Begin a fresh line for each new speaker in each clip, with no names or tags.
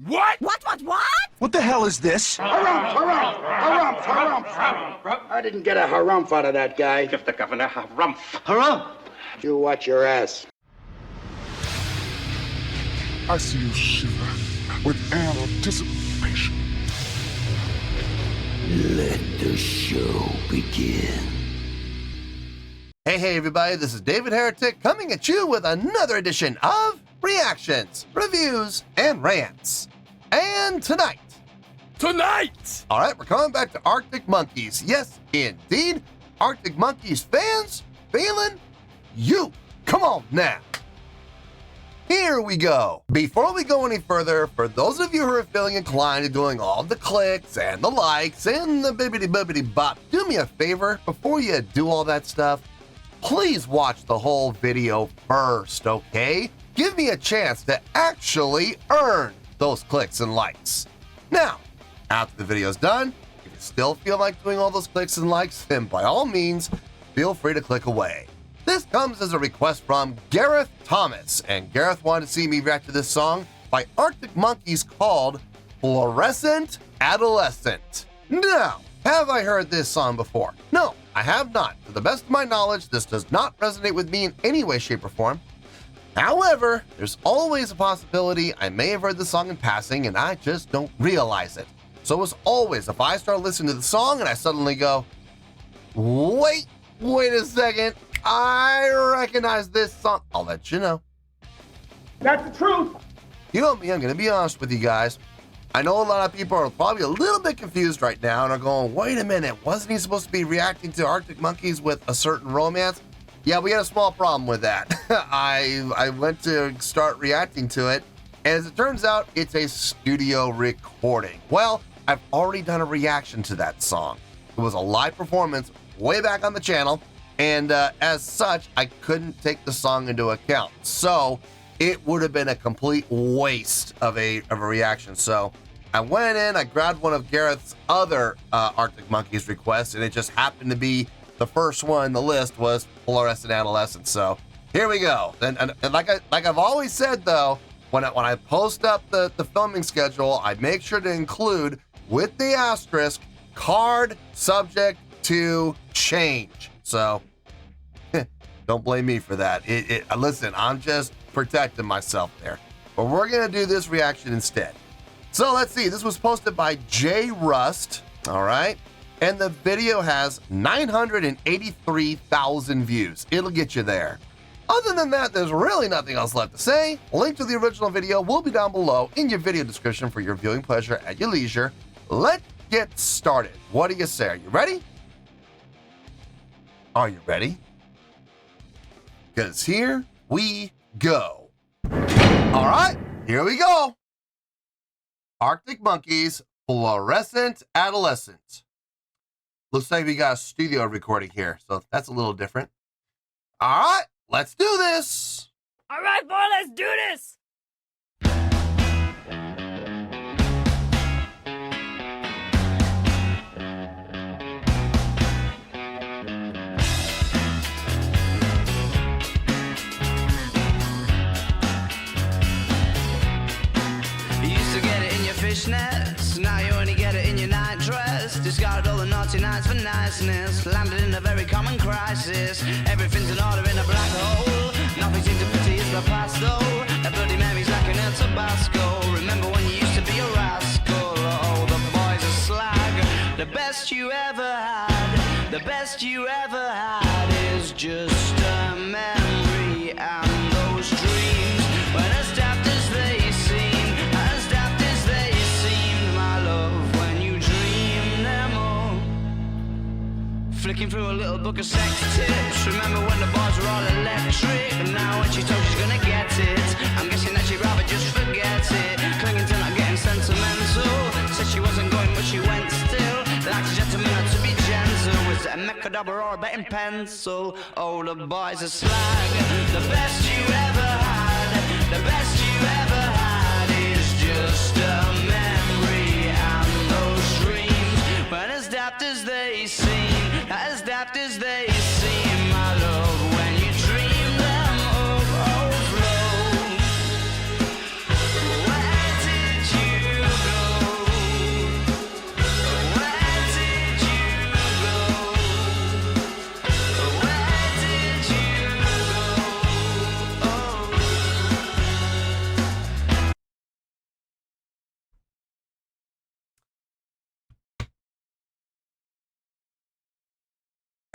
What?
What?
What the hell is this?
Harumph. I didn't get a harumph out of that guy.
Give the governor harumph.
Harumph!
You watch your ass.
I see you shiver with anticipation.
Let the show begin.
Hey, everybody, this is David Heretic coming at you with another edition of Reactions, Reviews, and Rants. And tonight, all right, we're coming back to Arctic Monkeys. Yes, indeed, Arctic Monkeys fans feeling you. Come on now. Here we go. Before we go any further, for those of you who are feeling inclined to doing all the clicks and the likes and the bibbidi-bobbidi bop, do me a favor, before you do all that stuff, please watch the whole video first, okay? Give me a chance to actually earn those clicks and likes. Now, after the video's done, if you still feel like doing all those clicks and likes, then by all means, feel free to click away. This comes as a request from Gareth Thomas, and Gareth wanted to see me react to this song by Arctic Monkeys called Fluorescent Adolescent. Now, have I heard this song before? No, I have not. To the best of my knowledge, this does not resonate with me in any way, shape, or form. However, there's always a possibility I may have heard the song in passing and I just don't realize it. So as always, if I start listening to the song and I suddenly go, wait a second, I recognize this song, I'll let you know.
That's the truth.
You know me, I'm going to be honest with you guys. I know a lot of people are probably a little bit confused right now and are going, wait a minute, wasn't he supposed to be reacting to Arctic Monkeys with a certain romance? Yeah, we had a small problem with that. I went to start reacting to it, and as it turns out, it's a studio recording. Well, I've already done a reaction to that song. It was a live performance way back on the channel, and as such, I couldn't take the song into account. So it would have been a complete waste of a reaction. So I went in, I grabbed one of Gareth's other Arctic Monkeys requests, and it just happened to be the first one on the list was Fluorescent Adolescent. So here we go. And like I've always said though, when I post up the filming schedule, I make sure to include with the asterisk card subject to change. So don't blame me for that. Listen, I'm just protecting myself there. But we're gonna do this reaction instead. So let's see. This was posted by J Rust. All right. And the video has 983,000 views. It'll get you there. Other than that, there's really nothing else left to say. A link to the original video will be down below in your video description for your viewing pleasure at your leisure. Let's get started. What do you say? Are you ready? Are you ready? Because here we go. All right, here we go. Arctic Monkeys, Fluorescent Adolescent. Looks like we got a studio recording here, so that's a little different. All right, let's do this.
All right, boy, let's do this.
You used to get it in your fishnets, now you only get it in your night dress. Discarded all the naughty nights for niceness, landed in a very common crisis. Everything's in order in a black hole, nothing seems to pity is the past though. A bloody memory's like an El Tabasco. Remember when you used to be a rascal? Oh, the boys are slag. The best you ever had, the best you ever had is just a memory. And those dreams, when as daft as they seem, as daft as they seemed, my love, when you dream them all. Flicking through a little book of sex tips. Remember when the bars were all electric? And now when she told she's gonna get it, I'm guessing that she'd rather just forget it. Clinging to not getting sentimental. Said she wasn't going but she went still. Like a gentleman had to be gentle. Was it a Mechadabra or a betting pencil? Oh, the boys are slag. The best you ever had, the best you ever had is just a memory. And those dreams, when as daft as they seem, as daft as they seem, my love, when you dream them overflow. Where did you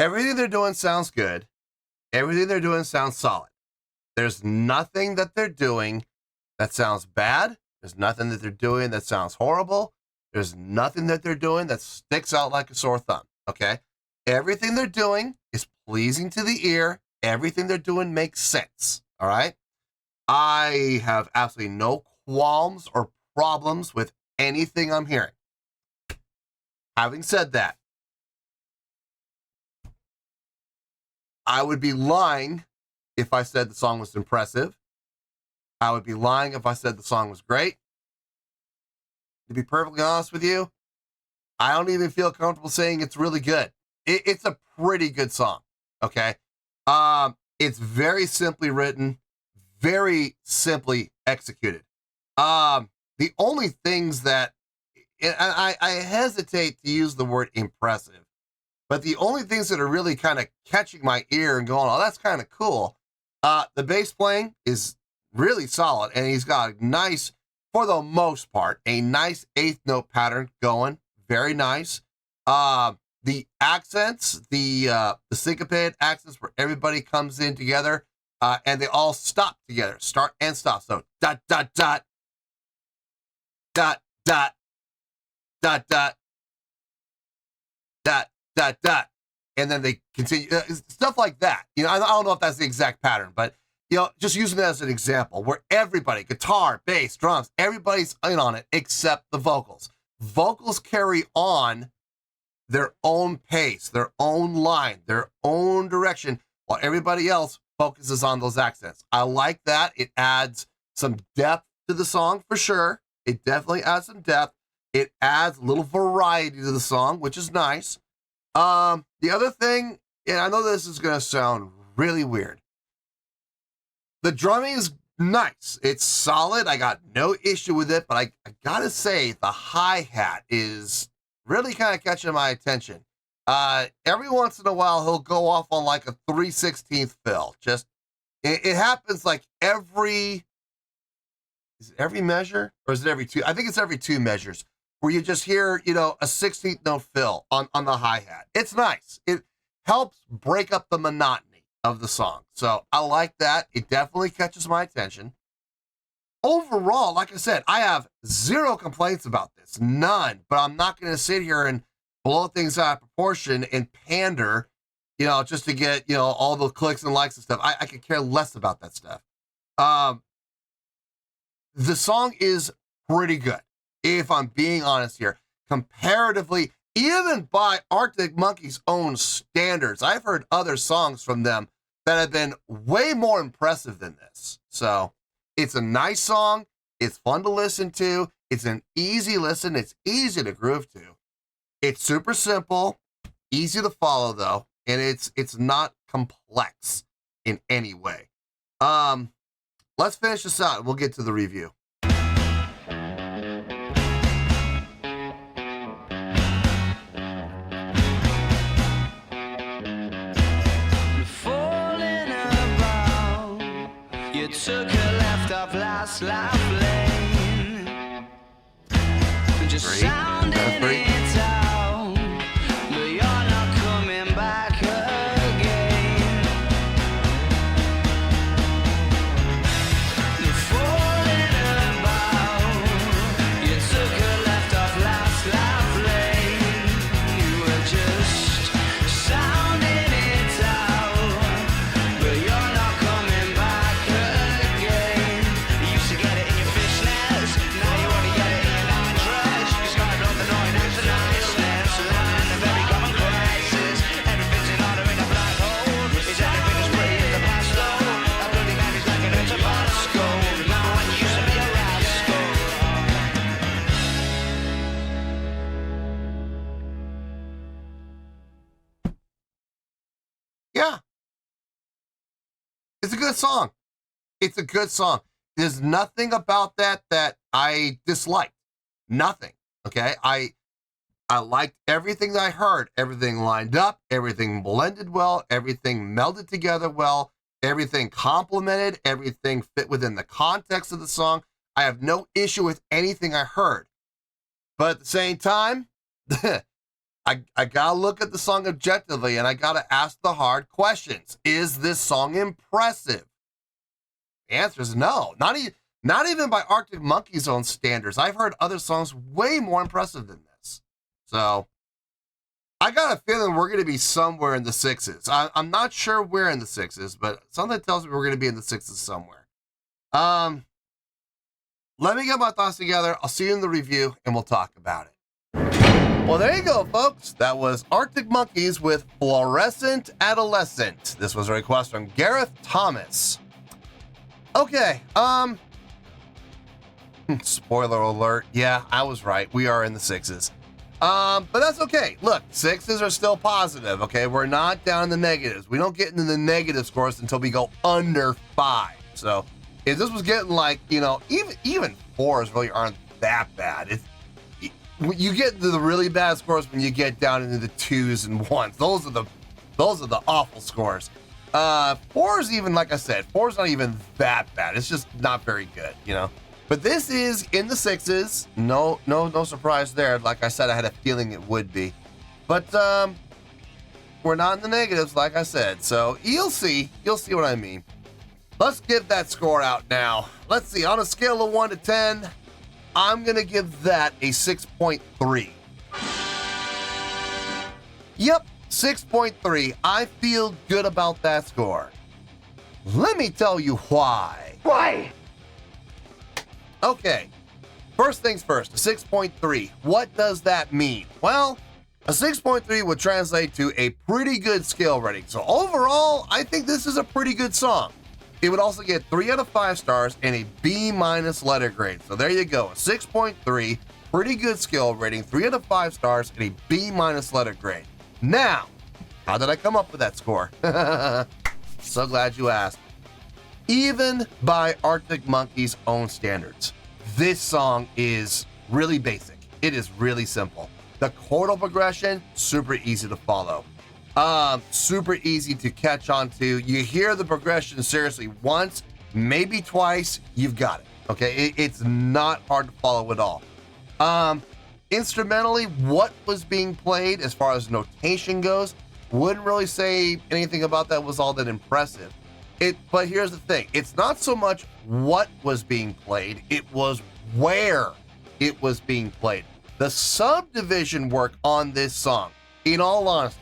Everything they're doing sounds good. Everything they're doing sounds solid. There's nothing that they're doing that sounds bad. There's nothing that they're doing that sounds horrible. There's nothing that they're doing that sticks out like a sore thumb, okay? Everything they're doing is pleasing to the ear. Everything they're doing makes sense, all right? I have absolutely no qualms or problems with anything I'm hearing. Having said that, I would be lying if I said the song was impressive. I would be lying if I said the song was great. To be perfectly honest with you, I don't even feel comfortable saying it's really good. It's a pretty good song, okay? It's very simply written, very simply executed. The only things that, and I hesitate to use the word impressive, but the only things that are really kind of catching my ear and going, oh, that's kind of cool. The bass playing is really solid, and he's got a nice, for the most part, a nice eighth note pattern going. Very nice. The accents, the syncopated accents where everybody comes in together, and they all stop together, start and stop. So dot, dot, dot, dot, dot, dot, dot, dot, dot, dot. And then they continue, stuff like that. You know, I don't know if that's the exact pattern, but, you know, just using that as an example where everybody, guitar, bass, drums, everybody's in on it except the vocals. Vocals carry on their own pace, their own line, their own direction, while everybody else focuses on those accents. I like that. It adds some depth to the song for sure. It definitely adds some depth. It adds a little variety to the song, which is nice. The other thing, and I know this is going to sound really weird. The drumming is nice. It's solid. I got no issue with it, but I gotta say the hi-hat is really kind of catching my attention. Every once in a while, he'll go off on like a 3/16 fill. Just, it happens like is it every measure? Or is it every two? I think it's every 2 measures where you just hear, you know, a 16th note fill on the hi-hat. It's nice. It helps break up the monotony of the song. So I like that. It definitely catches my attention. Overall, like I said, I have 0 complaints about this. None. But I'm not going to sit here and blow things out of proportion and pander, you know, just to get, you know, all the clicks and likes and stuff. I could care less about that stuff. The song is pretty good, if I'm being honest here. Comparatively, even by Arctic Monkeys' own standards, I've heard other songs from them that have been way more impressive than this. So it's a nice song. It's fun to listen to. It's an easy listen. It's easy to groove to. It's super simple, easy to follow though, and it's not complex in any way. Let's finish this out and we'll get to the review.
Took a left off last life lane, just sounding it out, but you're not coming back again. You're falling about. You took a left off last life lane. You were just sounding it out, but you're not coming back.
Yeah. It's a good song. It's a good song. There's nothing about that I disliked. Nothing. Okay. I liked everything that I heard. Everything lined up. Everything blended well. Everything melded together well. Everything complemented. Everything fit within the context of the song. I have no issue with anything I heard. But at the same time, I gotta look at the song objectively, and I gotta ask the hard questions. Is this song impressive? The answer is no. Not even by Arctic Monkeys' own standards. I've heard other songs way more impressive than this. So I got a feeling we're going to be somewhere in the sixes. I'm not sure where in the sixes, but something tells me we're going to be in the sixes somewhere. Let me get my thoughts together. I'll see you in the review, and we'll talk about it. Well, there you go, folks. That was Arctic Monkeys with Fluorescent Adolescent. This was a request from Gareth Thomas. Okay, spoiler alert. Yeah, I was right. We are in the sixes. But that's okay. Look, sixes are still positive, okay? We're not down in the negatives. We don't get into the negative scores until we go under 5. So if this was getting like, you know, even 4s really aren't that bad. You get into the really bad scores when you get down into the 2s and 1s. Those are the awful scores. 4's even, like I said, 4's not even that bad. It's just not very good, you know? But this is in the 6s. No surprise there. Like I said, I had a feeling it would be. But we're not in the negatives, like I said. So you'll see what I mean. Let's give that score out now. Let's see, on a scale of 1 to 10, I'm gonna give that a 6.3. Yep, 6.3. I feel good about that score. Let me tell you why.
Why?
Okay, first things first, a 6.3. What does that mean? Well, a 6.3 would translate to a pretty good scale rating. So overall, I think this is a pretty good song. It would also get 3 out of 5 stars and a B- letter grade. So there you go, a 6.3, pretty good scale rating, 3 out of 5 stars and a B- letter grade. Now, how did I come up with that score? So glad you asked. Even by Arctic Monkeys' own standards, this song is really basic. It is really simple. The chordal progression, super easy to follow. Super easy to catch on to. You hear the progression seriously once, maybe twice, you've got it. Okay, it's not hard to follow at all. Instrumentally, what was being played as far as notation goes, wouldn't really say anything about that was all that impressive. But here's the thing, it's not so much what was being played, it was where it was being played. The subdivision work on this song, in all honesty,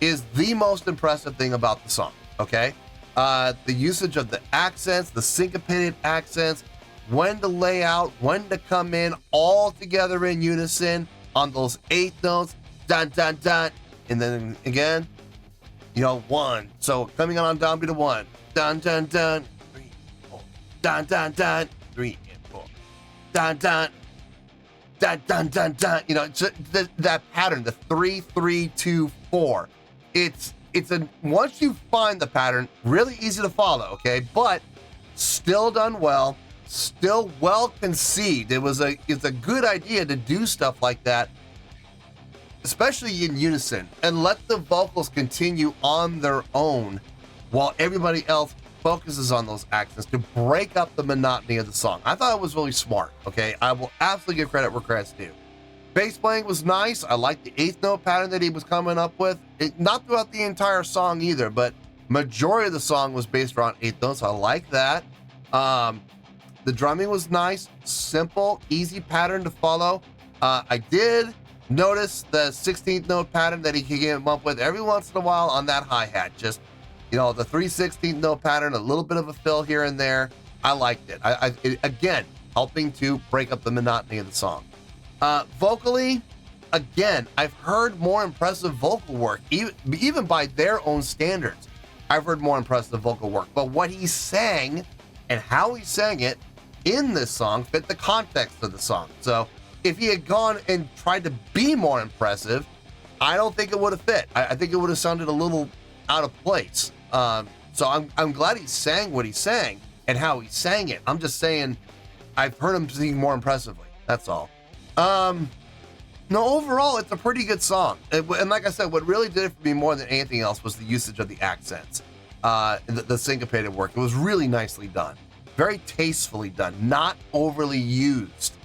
is the most impressive thing about the song, okay? The usage of the accents, the syncopated accents, when to lay out, when to come in, all together in unison on those 8 notes, dun, dun, dun, and then again, you know, 1. So coming on down beat of 1, dun, dun, dun, 3, 4, dun, dun, dun, 3 and 4, dun, dun, dun, dun, dun, dun, you know, that pattern, the 3, 3, 2, 4. It's once you find the pattern, really easy to follow, okay? But still done well, still well conceived. It's a good idea to do stuff like that, especially in unison, and let the vocals continue on their own while everybody else focuses on those accents to break up the monotony of the song. I thought it was really smart, okay? I will absolutely give credit where credit's due. Bass playing was nice. I liked the 8th note pattern that he was coming up with. Not throughout the entire song either, but majority of the song was based around 8th notes. I like that. The drumming was nice, simple, easy pattern to follow. I did notice the 16th note pattern that he came up with every once in a while on that hi-hat. Just, you know, the 3/16th note pattern, a little bit of a fill here and there. I liked it. Again, helping to break up the monotony of the song. Vocally, again, I've heard more impressive vocal work, even by their own standards. I've heard more impressive vocal work, but what he sang and how he sang it in this song fit the context of the song. So if he had gone and tried to be more impressive, I don't think it would have fit. I think it would have sounded a little out of place. So I'm glad he sang what he sang and how he sang it. I'm just saying I've heard him sing more impressively. That's all. No, overall, it's a pretty good song. And like I said, what really did it for me more than anything else was the usage of the accents, the syncopated work. It was really nicely done, very tastefully done, not overly used,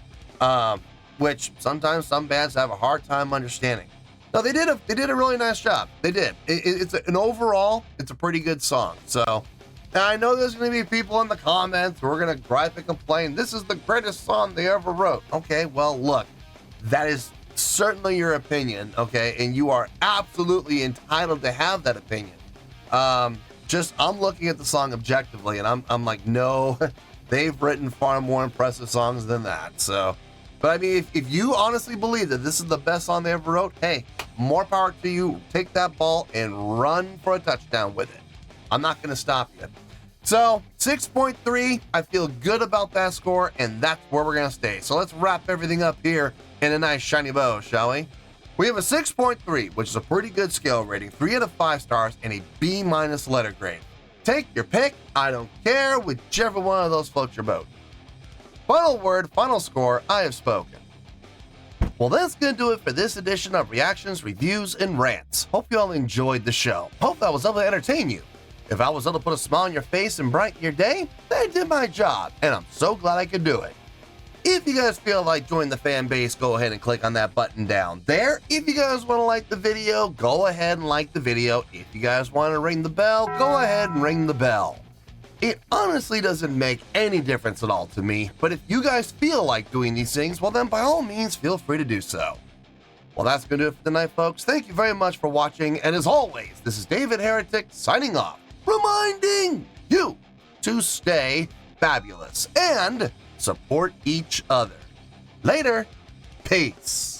which sometimes some bands have a hard time understanding. No, they did a really nice job. They did. Overall, it's a pretty good song. So, now I know there's going to be people in the comments who are going to gripe and complain. This is the greatest song they ever wrote. Okay, well, look, that is certainly your opinion. Okay, and you are absolutely entitled to have that opinion. I'm looking at the song objectively, and I'm like, no, they've written far more impressive songs than that. So. But I mean, if you honestly believe that this is the best song they ever wrote, hey, more power to you. Take that ball and run for a touchdown with it. I'm not going to stop you. So 6.3, I feel good about that score, and that's where we're going to stay. So let's wrap everything up here in a nice shiny bow, shall we? We have a 6.3, which is a pretty good scale rating, 3 out of 5 stars, and a B- letter grade. Take your pick. I don't care, whichever one of those floats your boat. Final word, final score, I have spoken. Well, that's going to do it for this edition of Reactions, Reviews, and Rants. Hope you all enjoyed the show. Hope I was able to entertain you. If I was able to put a smile on your face and brighten your day, then I did my job, and I'm so glad I could do it. If you guys feel like joining the fan base, go ahead and click on that button down there. If you guys want to like the video, go ahead and like the video. If you guys want to ring the bell, go ahead and ring the bell. It honestly doesn't make any difference at all to me, but if you guys feel like doing these things, well then by all means feel free to do so. Well, that's going to do it for tonight, folks. Thank you very much for watching, and as always, this is David Heretic signing off, reminding you to stay fabulous and support each other. Later, peace.